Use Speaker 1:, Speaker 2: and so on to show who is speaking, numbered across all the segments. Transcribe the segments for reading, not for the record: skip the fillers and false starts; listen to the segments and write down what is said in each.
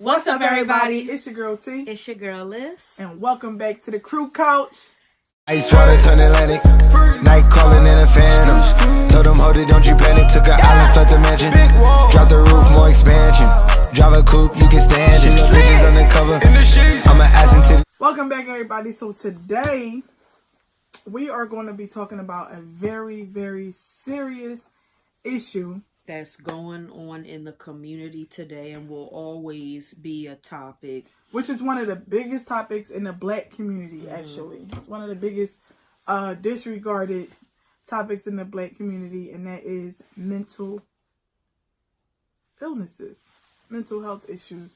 Speaker 1: What's up, everybody?
Speaker 2: It's your girl T.
Speaker 1: It's your girl Liz.
Speaker 2: And welcome back to the Crew Couch.
Speaker 3: Ice water turn Atlantic. Night calling in a phantom. Told them, hold it, don't you panic. Took an island, left the mansion. Drop the roof, more expansion. Drive a coupe, you can stand it. Bitches undercover. I'm an ass into the.
Speaker 2: Welcome back, everybody. So today, we are going to be talking about a very, very serious issue
Speaker 1: that's going on in the community today and will always be a topic.
Speaker 2: Which is one of the biggest topics in the black community, actually. It's one of the biggest disregarded topics in the black community, and that is mental illnesses, mental health issues.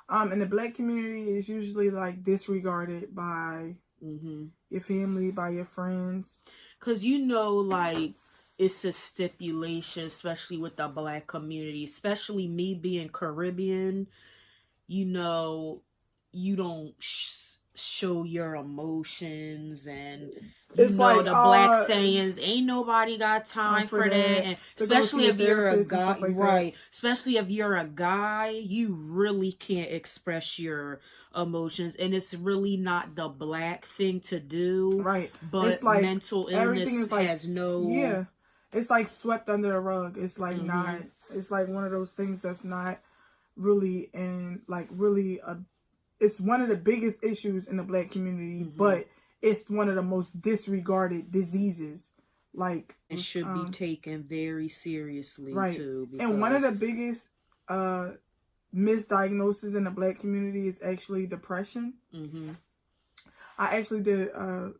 Speaker 2: In the black community, is usually like disregarded by your family, by your friends.
Speaker 1: Because like, it's a stipulation, especially with the black community, especially me being Caribbean, you don't show your emotions, and it's like the black sayings, ain't nobody got time for that. And especially if you're a guy, right? Especially if you're a guy, you really can't express your emotions, and it's really not the black thing to do,
Speaker 2: right?
Speaker 1: But
Speaker 2: it's like
Speaker 1: mental illness has no.
Speaker 2: It's like swept under the rug. It's like not. It's like one of those things that's not really it's one of the biggest issues in the black community, but it's one of the most disregarded diseases. Like,
Speaker 1: it should be taken very seriously,
Speaker 2: right?
Speaker 1: Too.
Speaker 2: And one of the biggest misdiagnoses in the black community is actually depression. I actually did a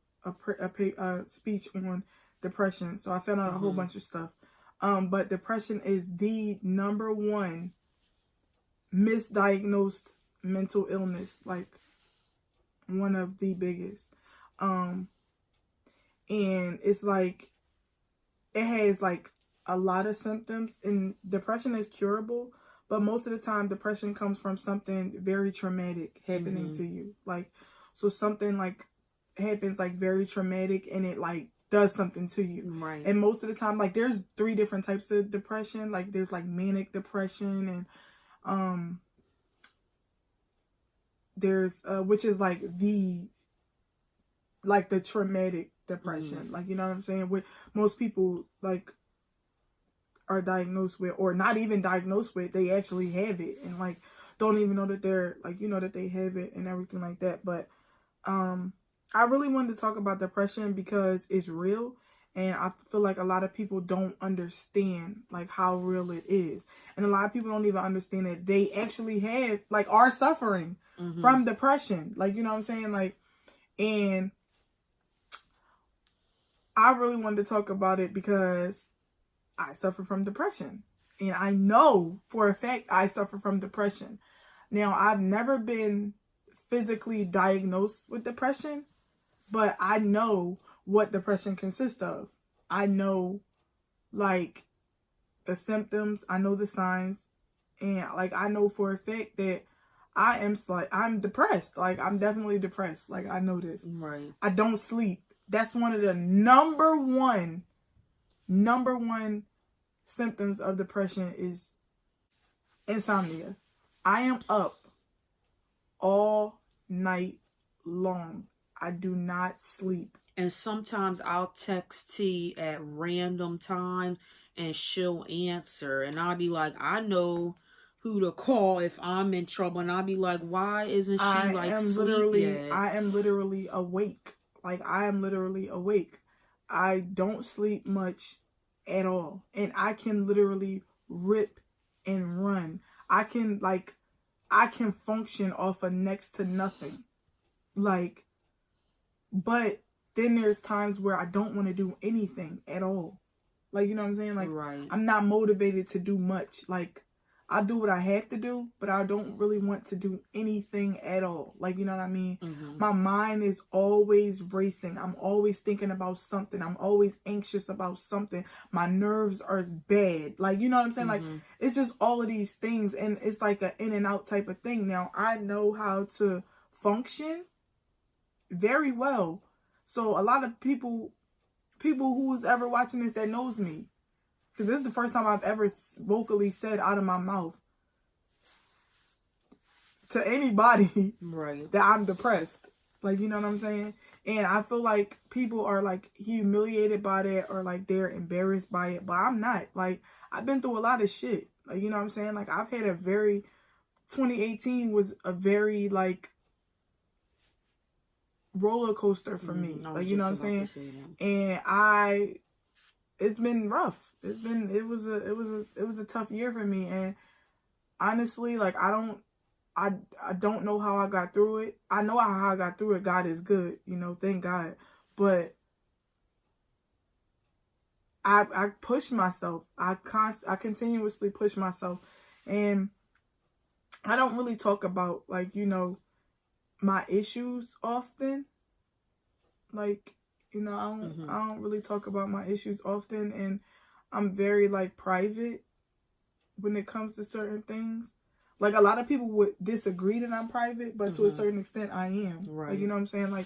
Speaker 2: speech on depression, so I found out a whole bunch of stuff. But depression is the number one misdiagnosed mental illness, like one of the biggest. And it's like it has like a lot of symptoms, and depression is curable, but most of the time depression comes from something very traumatic happening to you. Like, so something like happens like very traumatic, and it like does something to you,
Speaker 1: right?
Speaker 2: And most of the time, like, there's 3 different types of depression. Like, there's like manic depression, and there's which is like the traumatic depression, like, you know what I'm saying, what most people like are diagnosed with, or not even diagnosed with, they actually have it and like don't even know that they're like, that they have it and everything like that. But I really wanted to talk about depression because it's real, and I feel like a lot of people don't understand like how real it is, and a lot of people don't even understand that they actually have are suffering from depression, like, you know what I'm saying, like. And I really wanted to talk about it because I suffer from depression, and I know for a fact I suffer from depression. Now, I've never been physically diagnosed with depression, but I know what depression consists of. I know like the symptoms, I know the signs, and like I know for a fact that I'm depressed. Like, I'm definitely depressed. Like, I know this.
Speaker 1: Right.
Speaker 2: I don't sleep. That's one of the number one symptoms of depression is insomnia. I am up all night long. I do not sleep.
Speaker 1: And sometimes I'll text T at random times and she'll answer, and I'll be like, I know who to call if I'm in trouble, and I'll be like, why isn't she sleep yet?
Speaker 2: I am literally awake. Like, I am literally awake. I don't sleep much at all, and I can literally rip and run. I can function off of next to nothing. Like, but then there's times where I don't want to do anything at all. Like, you know what I'm saying? Like,
Speaker 1: right.
Speaker 2: I'm not motivated to do much. Like, I do what I have to do, but I don't really want to do anything at all. Like, you know what I mean? My mind is always racing. I'm always thinking about something. I'm always anxious about something. My nerves are bad. Like, you know what I'm saying? Like, it's just all of these things, and it's like an in and out type of thing. Now, I know how to function very well. So a lot of people who's ever watching this that knows me, because this is the first time I've ever vocally said out of my mouth, to anybody
Speaker 1: Right.
Speaker 2: that I'm depressed. Like, you know what I'm saying? And I feel like people are like humiliated by that or like they're embarrassed by it, but I'm not. Like, I've been through a lot of shit. Like, you know what I'm saying? Like, I've had 2018 was a very like roller coaster for me. Like, you know what I'm saying? And it's been rough. It was a tough year for me. And honestly, like, I don't know how I got through it. I know how I got through it. God is good, you know, thank God. But I push myself. I continuously push myself. And I don't really talk about, like, you know, my issues often. Like, you know, I don't really talk about my issues often, and I'm very like private when it comes to certain things. Like, a lot of people would disagree that I'm private, but to a certain extent I am.
Speaker 1: Right.
Speaker 2: Like, you know what I'm saying? Like,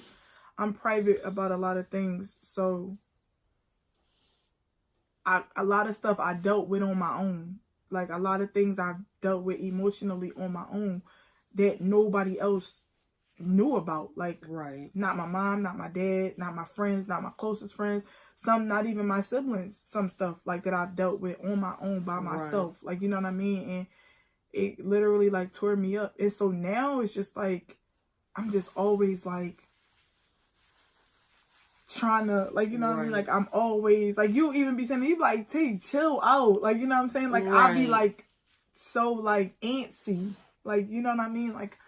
Speaker 2: I'm private about a lot of things. So a lot of stuff I dealt with on my own. Like, a lot of things I've dealt with emotionally on my own that nobody else knew about. Like,
Speaker 1: right.
Speaker 2: Not my mom, not my dad, not my friends, not my closest friends. Some, not even my siblings. Some stuff like that I've dealt with on my own by myself. Like, you know what I mean? And it literally like tore me up. And so now it's just like, I'm just always like trying to, like, you know what I mean? Like, I'm always like, you even be saying, you be like, T, chill out. Like, you know what I'm saying? Like, I'll be like so like antsy. Like, you know what I mean? Like,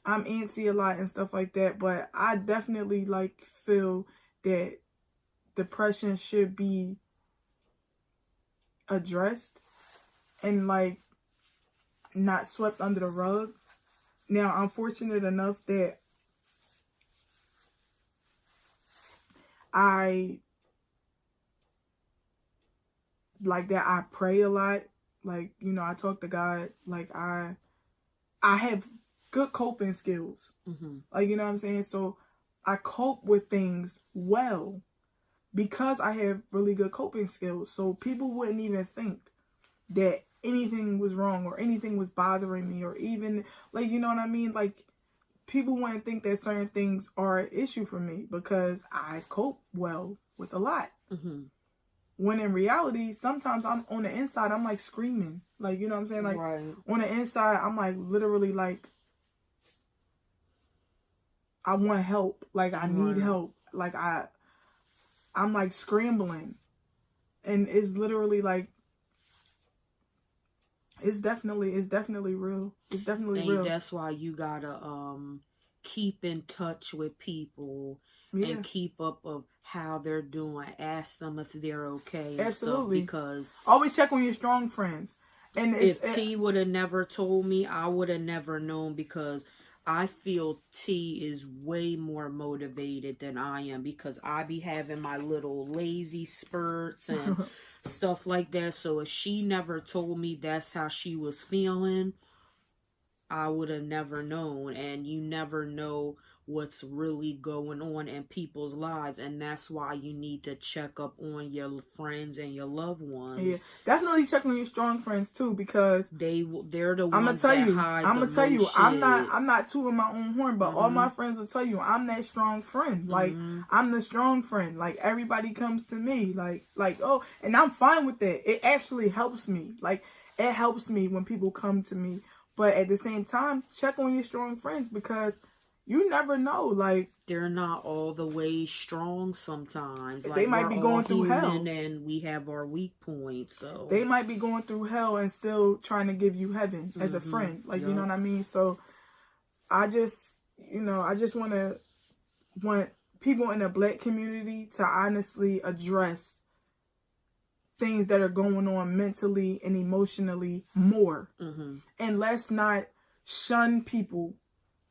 Speaker 2: I'm antsy a lot and stuff like that. But I definitely like feel that depression should be addressed and like not swept under the rug. Now, I'm fortunate enough that I pray a lot. Like, you know, I talk to God. Like, I have good coping skills. Like, you know what I'm saying? So I cope with things well because I have really good coping skills. So people wouldn't even think that anything was wrong or anything was bothering me, or even, like, you know what I mean? Like, people wouldn't think that certain things are an issue for me because I cope well with a lot. When in reality, sometimes I'm on the inside, I'm like screaming. Like, you know what I'm saying? Like, on the inside, I'm like literally like, I want help. Like, I need help. Like, I'm like scrambling. And it's literally like, it's definitely real. It's definitely real.
Speaker 1: That's why you gotta keep in touch with people and keep up of how they're doing. Ask them if they're okay and stuff, because
Speaker 2: always check on your strong friends. And
Speaker 1: if T would have never told me, I would have never known, because I feel T is way more motivated than I am, because I be having my little lazy spurts and stuff like that. So if she never told me that's how she was feeling, I would have never known. And you never know what's really going on in people's lives, and that's why you need to check up on your friends and your loved ones.
Speaker 2: Yeah, definitely check on your strong friends too, because
Speaker 1: they're the ones
Speaker 2: I'm gonna tell you,
Speaker 1: shit.
Speaker 2: I'm not tooting my own horn, but all my friends will tell you I'm that strong friend. Like, I'm the strong friend. Like, everybody comes to me like, oh, and I'm fine with that. It actually helps me. Like, it helps me when people come to me. But at the same time, check on your strong friends, because you never know. Like,
Speaker 1: they're not all the way strong sometimes. Like,
Speaker 2: they might be going through hell,
Speaker 1: and we have our weak points. So
Speaker 2: they might be going through hell and still trying to give you heaven as a friend. Like, you know what I mean? So I just want people in the Black community to honestly address things that are going on mentally and emotionally more. And let's not shun people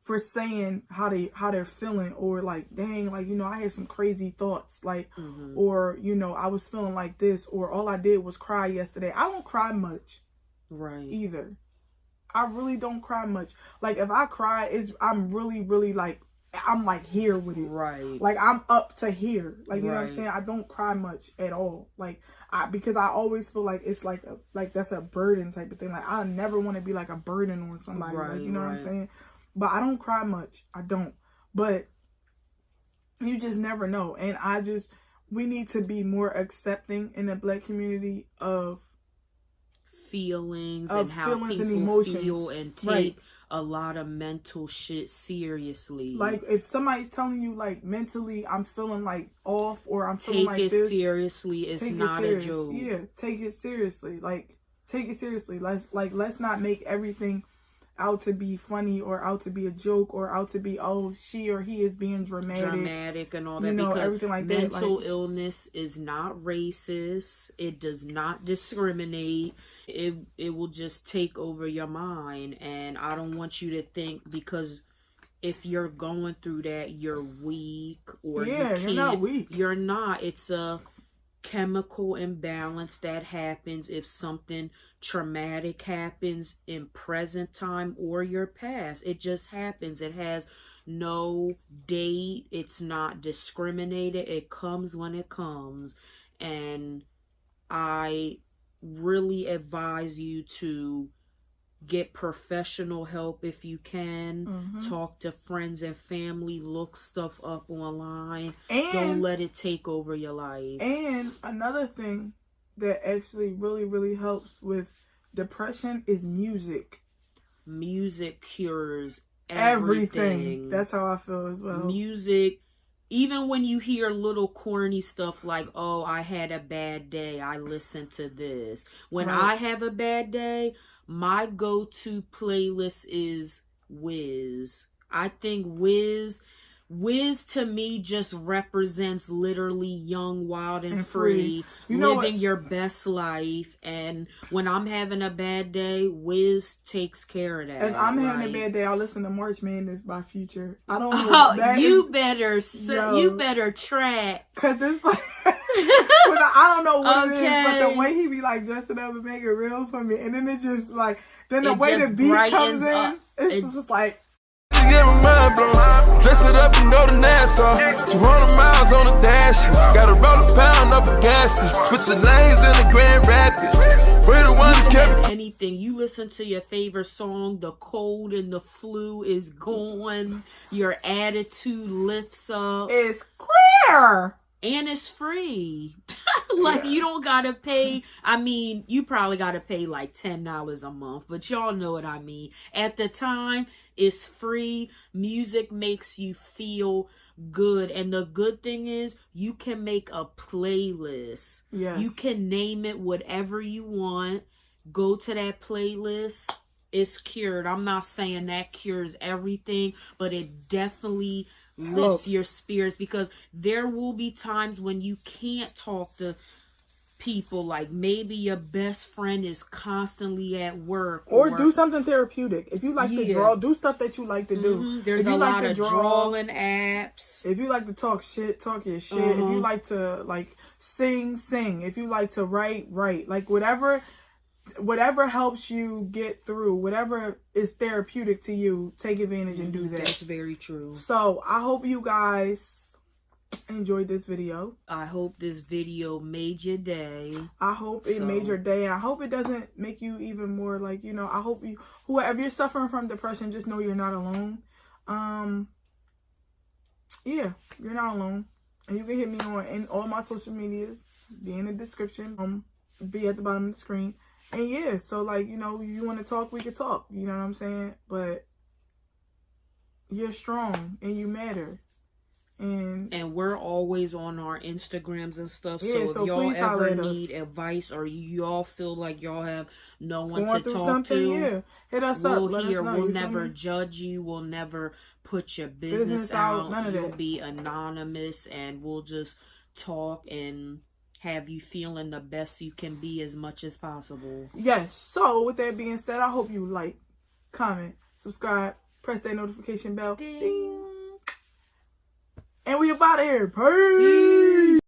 Speaker 2: for saying how they're feeling, or like, dang, like, you know, I had some crazy thoughts, like, or, you know, I was feeling like this, or all I did was cry yesterday. I don't cry much, either. I really don't cry much. Like, if I cry, I'm really, really like, I'm like here with it. Like, I'm up to here. Like, you know what I'm saying? I don't cry much at all. Like, because I always feel like it's like that's a burden type of thing. Like, I never want to be like a burden on somebody. Like, you know what I'm saying? but I don't cry much. I don't. But you just never know. And we need to be more accepting in the Black community of
Speaker 1: feelings and how
Speaker 2: feelings
Speaker 1: people
Speaker 2: and emotions.
Speaker 1: feel, and take a lot of mental shit seriously.
Speaker 2: Like, if somebody's telling you, like, mentally I'm feeling like off, or I'm feeling like this,
Speaker 1: take it seriously. It's not a joke.
Speaker 2: Yeah, take it seriously. Like, take it seriously. Let's not make everything out to be funny, or out to be a joke, or out to be, oh, she or he is being dramatic
Speaker 1: and all that.
Speaker 2: You know,
Speaker 1: because
Speaker 2: everything like that.
Speaker 1: Mental illness is not racist. It does not discriminate. It will just take over your mind, and I don't want you to think because if you're going through that you're weak, or
Speaker 2: you're not weak.
Speaker 1: You're not. It's a chemical imbalance that happens if something traumatic happens in present time or your past. It just happens. It has no date. It's not discriminated. It comes when it comes. And I really advise you to get professional help if you can. Talk to friends and family. Look stuff up online. And don't let it take over your life.
Speaker 2: And another thing that actually really, really helps with depression is music.
Speaker 1: Music cures everything.
Speaker 2: That's how I feel as well.
Speaker 1: Music, even when you hear little corny stuff like, oh, I had a bad day, I listen to this. When I have a bad day, my go-to playlist is Wiz. I think Wiz to me just represents literally young, wild, and free. You know, living your best life. And when I'm having a bad day, Wiz takes care of that.
Speaker 2: If I'm having a bad day, I'll listen to March Madness by Future. I don't know.
Speaker 1: You better track.
Speaker 2: Because it's like, I don't know what it is, but the way he be like dressing up and make it real for me. And then it just like, then the way the beat comes in, it's just like,
Speaker 4: get my mind blown. Dress it up and go to Nassau. 200 miles on the dash. Gotta roll a pound up a gas. Switch your lanes in the Grand Rapids. We're the one that kept
Speaker 1: anything. You listen to your favorite song, the cold and the flu is gone. Your attitude lifts up.
Speaker 2: It's clear.
Speaker 1: And it's free. Like, you don't gotta pay. I mean, you probably gotta pay like $10 a month, but y'all know what I mean. At the time, it's free. Music makes you feel good. And the good thing is, you can make a playlist.
Speaker 2: Yes.
Speaker 1: You can name it whatever you want. Go to that playlist. It's cured. I'm not saying that cures everything, but it definitely lifts your spirits, because there will be times when you can't talk to people. Like, maybe your best friend is constantly at work,
Speaker 2: or do something therapeutic. If you like to draw, do stuff that you like to do.
Speaker 1: There's a lot of drawing apps.
Speaker 2: If you like to talk shit, talk your shit. If you like to like sing. If you like to write. Like, whatever helps you get through, whatever is therapeutic to you, take advantage and do that.
Speaker 1: That's very true.
Speaker 2: So I hope you guys enjoyed this video.
Speaker 1: I hope this video made your day.
Speaker 2: I hope it made your day. I hope it doesn't make you even more like, you know, I hope you, whoever you're suffering from depression, just know you're not alone. Yeah, you're not alone. And you can hit me on all my social medias, be in the description, be at the bottom of the screen. And yeah, so like, you know, you want to talk, we can talk. You know what I'm saying? But you're strong and you matter. And
Speaker 1: we're always on our Instagrams and stuff.
Speaker 2: Yeah,
Speaker 1: so if y'all ever need advice, or y'all feel like y'all have no one to talk to,
Speaker 2: hit us up.
Speaker 1: We'll never judge you. We'll never put your business out.
Speaker 2: None of that.
Speaker 1: You'll be anonymous, and we'll just talk and have you feeling the best you can be as much as possible.
Speaker 2: Yes. So with that being said, I hope you like, comment, subscribe, press that notification bell. Ding. And we up out of here. Peace.